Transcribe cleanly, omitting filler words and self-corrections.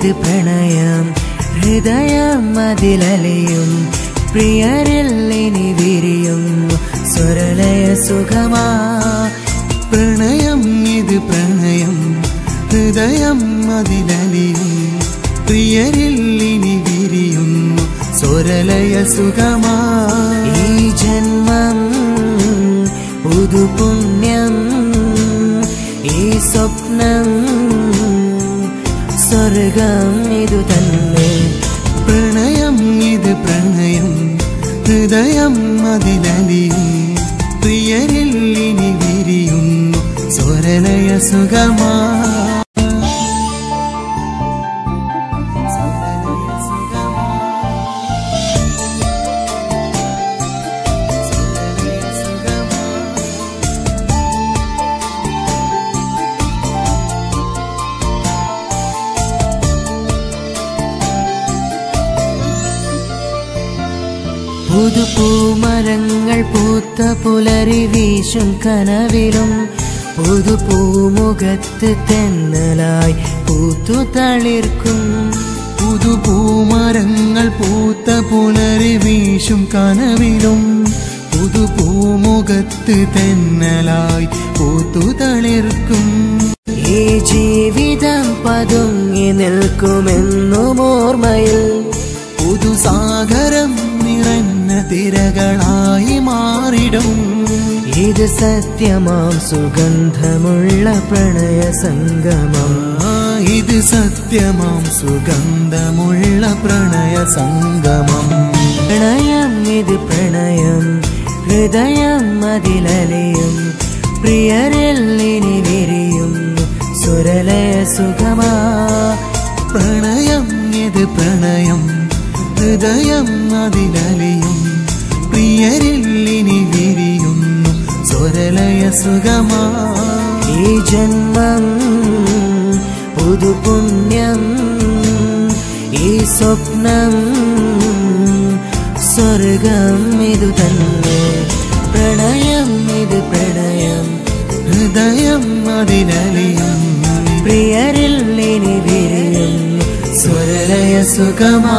ഇത് പ്രണയം ഹൃദയം അതിലലിയും പ്രിയരിൽ ഇനി വിരിയും സ്വരലയ സുഖമാ പ്രണയം ഇത് പ്രണയം ഹൃദയം അതിലലിയും പ്രിയരിൽ ഇനി വിരിയുന്നു സ്വരലയ സുഖമാ ഈ ജന്മം പുതുപുണ്യം ഈ സ്വപ്നം സ്വർഗം ഇതു തന്നെ പ്രണയം ഇത് പ്രണയം ഹൃദയം അതിലലിയും പ്രിയരിൽ ഇനി വിരിയുന്നു സ്വരലയ സുഖമാ പുതുപൂമരങ്ങൾ പൂത്ത പുലരി വീശും കനവിലും പുതുപൂമുഖത്ത് തെന്നലായി പൂത്തു തളിർക്കും പുതുപൂമരങ്ങൾ പൂത്ത പുലരി വീശും കനവിലും പുതുപൂമുഖത്ത് തെന്നലായി പൂത്തു തളിർക്കും ഈ ജീവിതം പതുങ്ങി നിൽക്കുമെന്നും ഓർമ്മയിൽ പുതുസാഗരം നിറഞ്ഞ തിരകളായി മാറിടും ഇത് സത്യമാം സുഗന്ധമുള്ള പ്രണയ സംഗമം ഇത് സത്യമാം സുഗന്ധമുള്ള പ്രണയ സംഗമം പ്രണയം ഇത് പ്രണയം ഹൃദയം അതിലലിയും പ്രിയരിൽ ഇനി വിരിയും സുരലയ സുഖമാ പ്രണയം ഇത് പ്രണയം ഹൃദയം അതിലലിയും പ്രിയരിൽ ഇനി വിരിയുന്നു സ്വരലയ സുഖമാ ഈ ജന്മം പുതുപുണ്യം ഈ സ്വപ്നം സ്വർഗം ഇതു തന്നെ പ്രണയം ഇത് പ്രണയം ഹൃദയം അതിലലിയും പ്രിയരിൽ ഇനി വിരിയും സ്വരലയ സുഖമാ